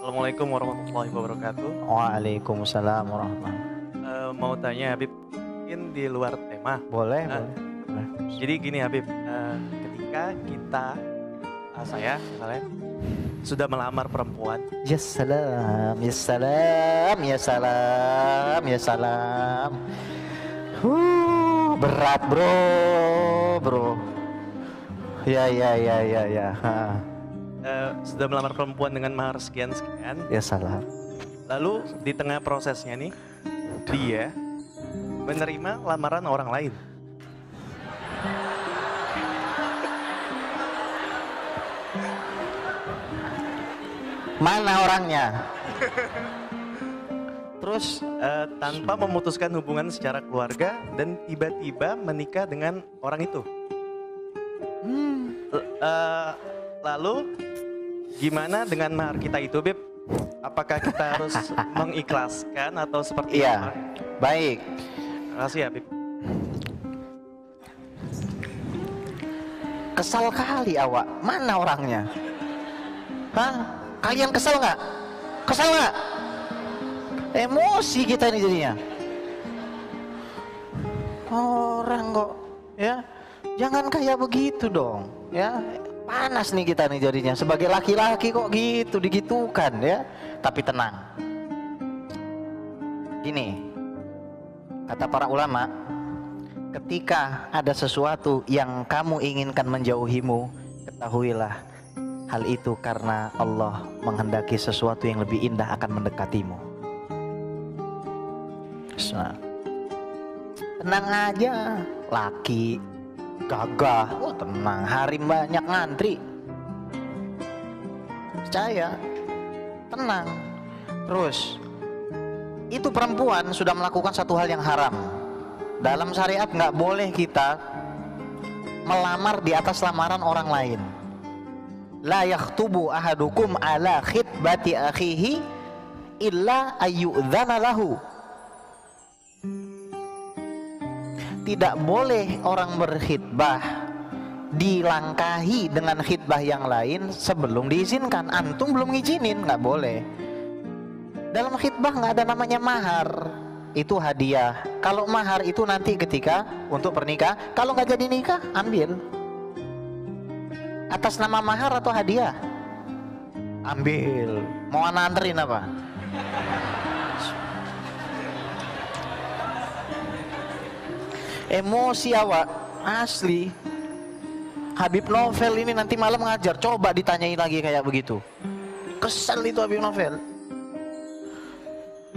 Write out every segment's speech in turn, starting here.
Assalamualaikum warahmatullahi wabarakatuh. Waalaikumsalam warahmatullahi. Mau tanya Habib, mungkin di luar tema. Boleh, Eh, boleh. Jadi gini Habib, ketika kita, saya misalnya sudah melamar perempuan, Ya salam, ya salam, ya salam, ya salam. Berat bro. Ya. Ha. sudah melamar perempuan dengan mahar sekian-sekian, Ya salam. lalu di tengah prosesnya nih, dia menerima lamaran orang lain. Mana orangnya? Terus tanpa memutuskan hubungan secara keluarga dan tiba-tiba menikah dengan orang itu. Lalu gimana dengan mahar kita itu, Beb? Apakah kita harus mengikhlaskan atau seperti Iya. apa? Baik. Terima kasih ya, Beb. Kesal kali awak. Mana orangnya? Hah? Kalian kesal nggak? Kesal nggak? Emosi kita ini jadinya. Orang kok, ya. Jangan kayak begitu dong, ya. Panas nih kita nih jadinya. Sebagai laki-laki kok gitu, digitukan, ya. Tapi tenang. Gini, kata para ulama, ketika ada sesuatu yang kamu inginkan menjauhimu, ketahuilah hal itu karena Allah menghendaki sesuatu yang lebih indah akan mendekatimu. Nah, tenang aja, laki gagah, tenang, harim banyak ngantri. Percaya, tenang. Terus, itu perempuan sudah melakukan satu hal yang haram. Dalam syariat nggak boleh kita melamar di atas lamaran orang lain. La yakhtubu ahadukum ala khitbati akhihi illa ayyudzana lahu. Tidak boleh orang berkhitbah dilangkahi dengan khitbah yang lain sebelum diizinkan. Antum belum ngizinin, nggak boleh. Dalam khitbah nggak ada namanya mahar, itu hadiah. Kalau mahar itu nanti ketika untuk pernikah. Kalau nggak jadi nikah, ambil. Atas nama mahar atau hadiah? Ambil. Mau anak anterin apa? Emosi awak, asli. Habib Novel ini nanti malam ngajar, coba ditanyain lagi kayak begitu. Kesel itu Habib Novel.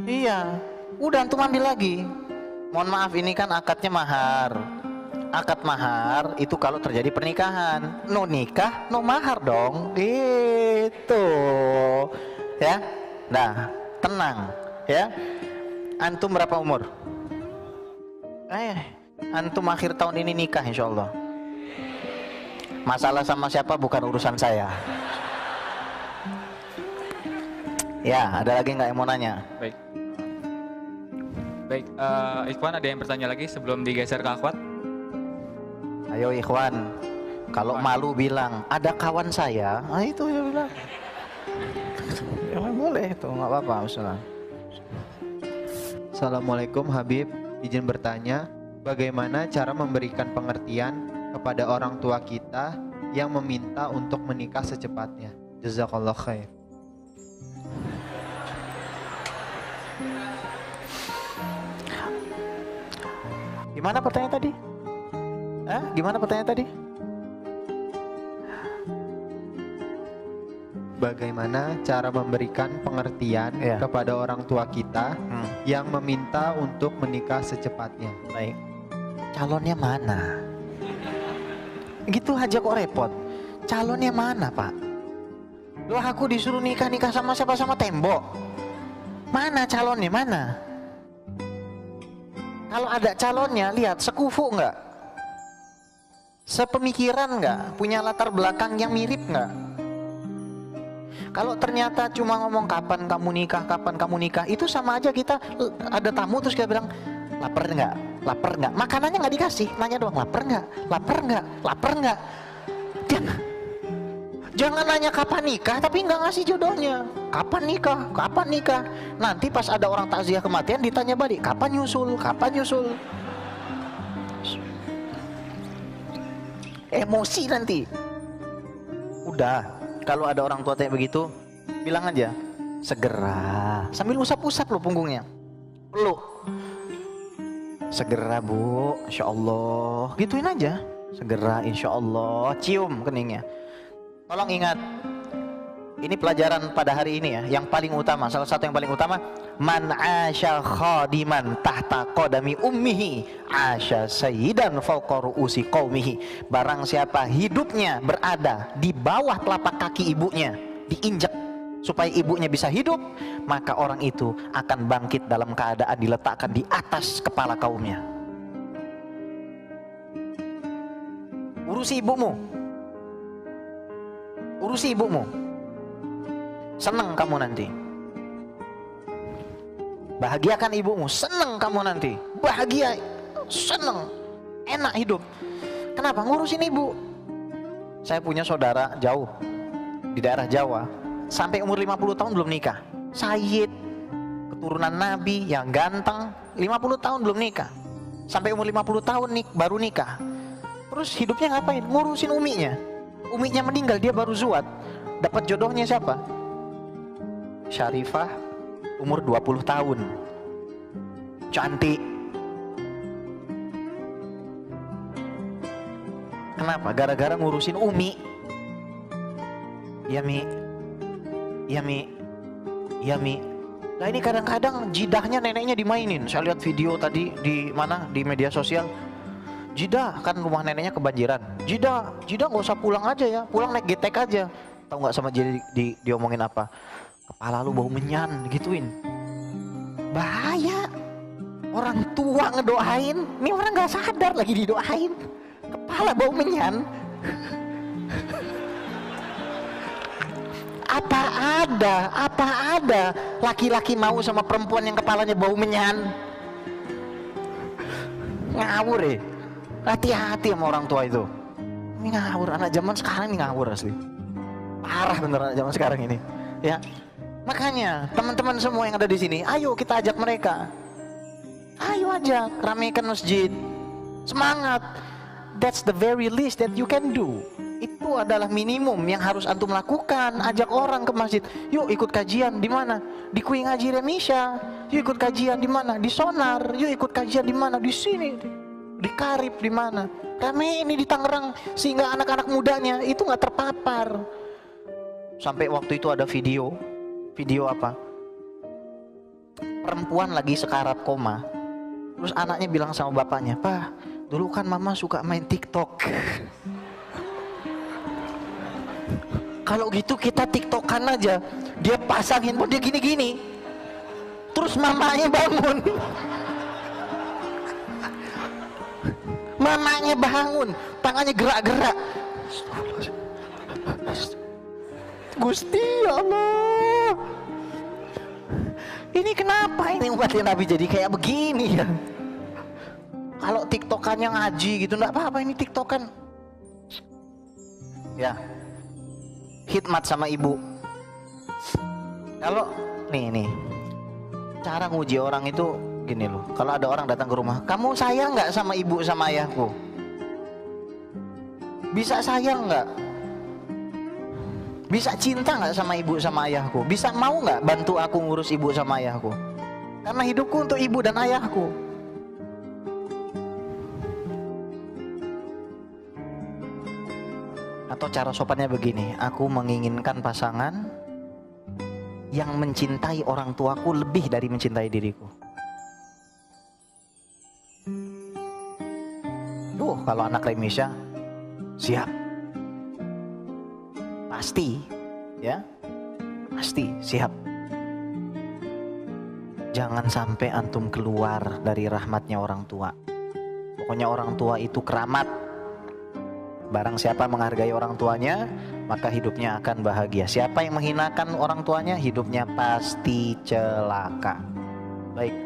Iya, udah antum ambil lagi. Mohon maaf, ini kan akadnya mahar. Akad mahar itu kalau terjadi pernikahan. No nikah, no mahar dong. Gitu. Ya. Nah, tenang ya. Antum berapa umur? Antum akhir tahun ini nikah insya Allah. Masalah sama siapa bukan urusan saya. Ya, ada lagi nggak yang mau nanya? Baik, Ikhwan, ada yang bertanya lagi sebelum digeser ke Akhwat? Ayo Ikhwan, kalau malu bilang ada kawan saya, itu ya bilang. Ya boleh itu, nggak apa-apa Ustaz. Assalamualaikum Habib, izin bertanya, bagaimana cara memberikan pengertian kepada orang tua kita yang meminta untuk menikah secepatnya? Jazakallah khair. Gimana pertanyaan tadi? Gimana pertanyaan tadi? Bagaimana cara memberikan pengertian kepada orang tua kita yang meminta untuk menikah secepatnya? Baik. Calonnya mana? Gitu aja kok repot. Calonnya mana, Pak? Loh, aku disuruh nikah sama siapa? Sama tembok. Mana calonnya? Mana? Kalau ada calonnya, lihat sekufu nggak? Sepemikiran nggak? Punya latar belakang yang mirip nggak? Kalau ternyata cuma ngomong kapan kamu nikah, itu sama aja kita ada tamu terus kita bilang lapar nggak, makanannya nggak dikasih, nanya doang lapar nggak. Jangan nanya kapan nikah tapi nggak ngasih jodohnya. Kapan nikah? Kapan nikah? Nanti pas ada orang takziah kematian ditanya balik, kapan nyusul? Kapan nyusul? Emosi nanti. Udah, kalau ada orang tua tanya begitu, bilang aja, segera. Sambil usap-usap lo punggungnya. Peluk. Segera bu, insya Allah. Gituin aja. Segera insya Allah. Cium keningnya. Tolong ingat, ini pelajaran pada hari ini ya, yang paling utama, salah satu yang paling utama, man asya khadiman tahta qadami ummihi asya sayyidan fawqa ru'usi qaumihi. Barang siapa hidupnya berada di bawah telapak kaki ibunya, diinjak supaya ibunya bisa hidup, maka orang itu akan bangkit dalam keadaan diletakkan di atas kepala kaumnya. Urusi ibumu. Urusi ibumu. Senang kamu nanti. Bahagiakan ibumu. Senang kamu nanti. Bahagia. Senang. Enak hidup. Kenapa? Ngurusin ibu. Saya punya saudara jauh di daerah Jawa. Sampai umur 50 tahun belum nikah. Sayyid, keturunan Nabi yang ganteng, 50 tahun belum nikah. Sampai umur 50 tahun baru nikah. Terus hidupnya ngapain? Ngurusin uminya. Uminya meninggal, dia baru zuat. Dapat jodohnya siapa? Syarifah, umur 20 tahun. Cantik. Kenapa? Gara-gara ngurusin umi. Ya Mi. Ya Mi. Ya Mi. Nah ini kadang-kadang jidahnya neneknya dimainin. Saya lihat video tadi di mana? Di media sosial. Jidah, kan rumah neneknya kebanjiran. Jidah nggak usah pulang aja ya, pulang naik getek aja. Tahu nggak sama jadi diomongin apa? Kepala lu bau menyan, gituin. Bahaya. Orang tua ngedoain, ini orang nggak sadar lagi didoain. Kepala bau menyan. Apa ada laki-laki mau sama perempuan yang kepalanya bau menyan? Ngawur ya. Hati-hati sama orang tua itu. Ini ngawur, anak zaman sekarang ini ngawur asli. Parah bener anak zaman sekarang ini. Ya, makanya teman-teman semua yang ada di sini, ayo kita ajak mereka. Ayo ajak, ramaikan masjid. Semangat. That's the very least that you can do. Itu adalah minimum yang harus antum lakukan. Ajak orang ke masjid. Yuk ikut kajian di mana? Di Kui Ngaji Remisha. Yuk ikut kajian di mana? Di Sonar. Yuk ikut kajian di mana? Di sini. Di Karib di mana? Kami ini di Tangerang, sehingga anak-anak mudanya itu nggak terpapar. Sampai waktu itu ada video apa? Perempuan lagi sekarat koma. Terus anaknya bilang sama bapaknya, "Pak, dulu kan mama suka main TikTok." Kalau gitu kita TikTokan aja. Dia pasang handphone dia gini-gini. Terus mamanya bangun. Mamanya bangun, tangannya gerak-gerak. Gusti Allah, ini kenapa ini umatnya Nabi jadi kayak begini ya? Kalau TikTokannya ngaji gitu, enggak apa-apa, ini TikTokan. Ya, khidmat sama ibu. Kalau nih, cara nguji orang itu gini loh, kalau ada orang datang ke rumah, kamu sayang nggak sama ibu sama ayahku? Bisa sayang nggak? Bisa cinta nggak sama ibu sama ayahku? Bisa mau nggak bantu aku ngurus ibu sama ayahku? Karena hidupku untuk ibu dan ayahku. Atau cara sopannya begini, aku menginginkan pasangan yang mencintai orang tuaku lebih dari mencintai diriku. Kalau anak Remisha siap, pasti ya, pasti siap. Jangan sampai antum keluar dari rahmatnya orang tua. Pokoknya orang tua itu keramat. Barang siapa menghargai orang tuanya, maka hidupnya akan bahagia. Siapa yang menghinakan orang tuanya, hidupnya pasti celaka. Baik.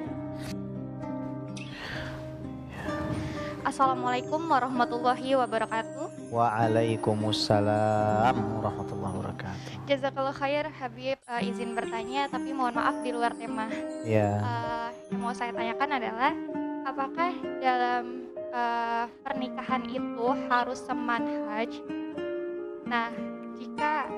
Assalamualaikum warahmatullahi wabarakatuh. Waalaikumsalam warahmatullahi wabarakatuh. Jazakallah khair Habib, izin bertanya tapi mohon maaf di luar tema. Ya. Yang mau saya tanyakan adalah apakah dalam pernikahan itu harus semanhaj? Nah, jika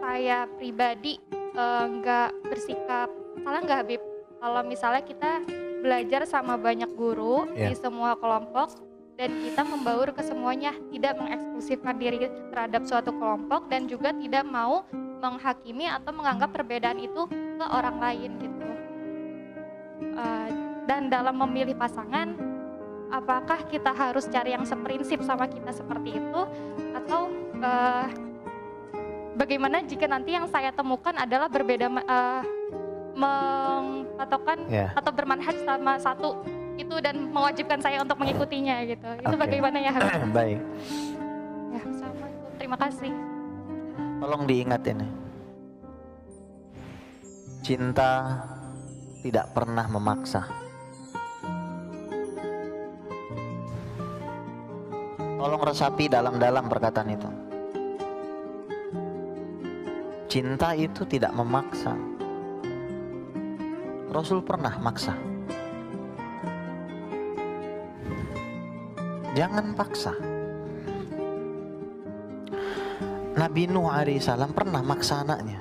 saya pribadi nggak bersikap salah nggak Habib? Kalau misalnya kita belajar sama banyak guru di semua kelompok dan kita membaur ke semuanya, tidak mengeksklusifkan diri terhadap suatu kelompok dan juga tidak mau menghakimi atau menganggap perbedaan itu ke orang lain gitu. Dan dalam memilih pasangan, apakah kita harus cari yang seprinsip sama kita seperti itu atau bagaimana jika nanti yang saya temukan adalah berbeda, mempatokkan atau bermanhaj sama satu itu dan mewajibkan saya untuk mengikutinya gitu. Itu bagaimana ya Habib? Baik. Ya, assalamualaikum. Terima kasih. Tolong diingat ini. Cinta tidak pernah memaksa. Tolong resapi dalam-dalam perkataan itu. Cinta itu tidak memaksa. Rasul pernah maksa. Jangan paksa. Nabi Nuh alaihissalam pernah maksa anaknya.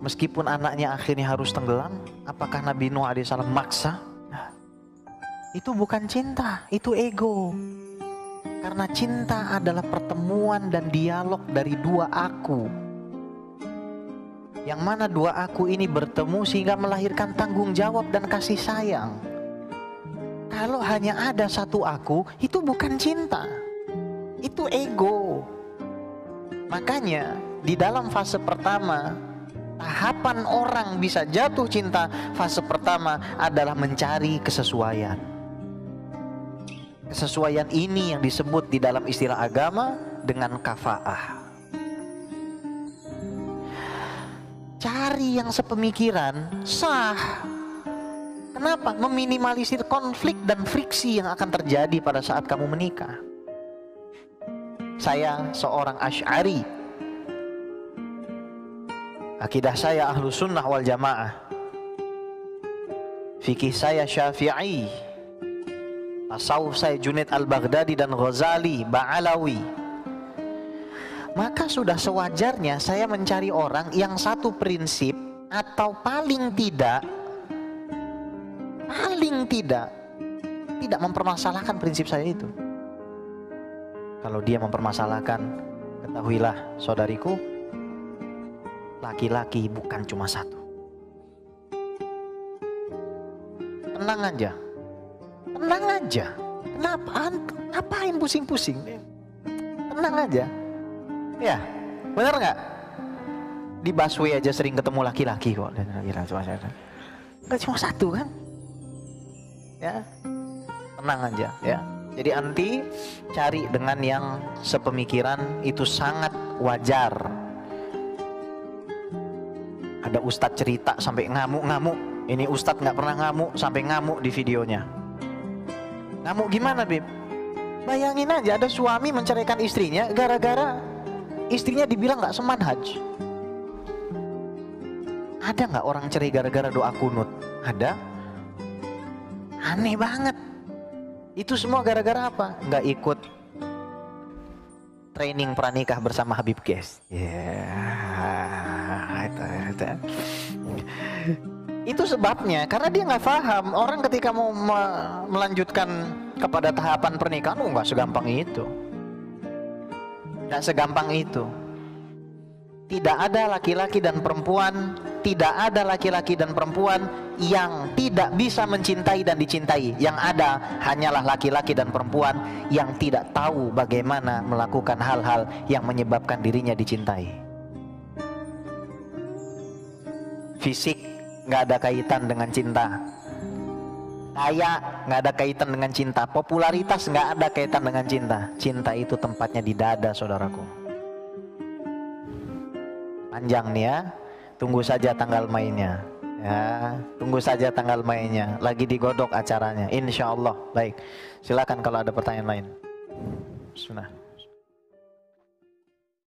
Meskipun anaknya akhirnya harus tenggelam, apakah Nabi Nuh alaihissalam maksa? Itu bukan cinta, itu ego. Karena cinta adalah pertemuan dan dialog dari dua aku. Yang mana dua aku ini bertemu sehingga melahirkan tanggung jawab dan kasih sayang. Kalau hanya ada satu aku, itu bukan cinta. Itu ego. Makanya di dalam fase pertama, tahapan orang bisa jatuh cinta, fase pertama adalah mencari kesesuaian. Kesesuaian ini yang disebut di dalam istilah agama dengan kafaah. Cari yang sepemikiran, sah. Kenapa? Meminimalisir konflik dan friksi yang akan terjadi pada saat kamu menikah. Saya seorang Asy'ari. Akidah saya Ahlus Sunnah wal Jamaah. Fikih saya Syafi'i. Tasawuf saya Junaid al-Baghdadi dan Ghazali, Ba'alawi. Maka sudah sewajarnya saya mencari orang yang satu prinsip atau paling tidak mempermasalahkan prinsip saya itu. Kalau dia mempermasalahkan, ketahuilah saudariku, laki-laki bukan cuma satu. Tenang aja. Tenang aja. Kenapa? Ngapain pusing-pusing? Tenang aja. Ya, benar nggak? Di busway aja sering ketemu laki-laki kok. Nggak cuma satu kan? Ya, tenang aja ya. Jadi anti cari dengan yang sepemikiran itu sangat wajar. Ada ustadz cerita sampai ngamuk-ngamuk. Ini ustadz nggak pernah ngamuk sampai ngamuk di videonya. Ngamuk gimana, Bib? Bayangin aja ada suami menceraikan istrinya gara-gara istrinya dibilang nggak semanhaj. Ada nggak orang cerai gara-gara doa kunut? Ada. Aneh banget. Itu semua gara-gara apa? Nggak ikut training pranikah bersama Habib Ges. Itu sebabnya, karena dia nggak paham. Orang ketika mau melanjutkan kepada tahapan pernikahan, nggak segampang itu. Nggak segampang itu. Tidak ada laki-laki dan perempuan, tidak ada laki-laki dan perempuan yang tidak bisa mencintai dan dicintai. Yang ada hanyalah laki-laki dan perempuan yang tidak tahu bagaimana melakukan hal-hal yang menyebabkan dirinya dicintai. Fisik nggak ada kaitan dengan cinta. Kaya nggak ada kaitan dengan cinta. Popularitas nggak ada kaitan dengan cinta. Cinta itu tempatnya di dada, saudaraku. Panjang nih ya. Tunggu saja tanggal mainnya. Ya, tunggu saja tanggal mainnya. Lagi digodok acaranya. Insya Allah. Baik. Silakan kalau ada pertanyaan lain. Bismillah.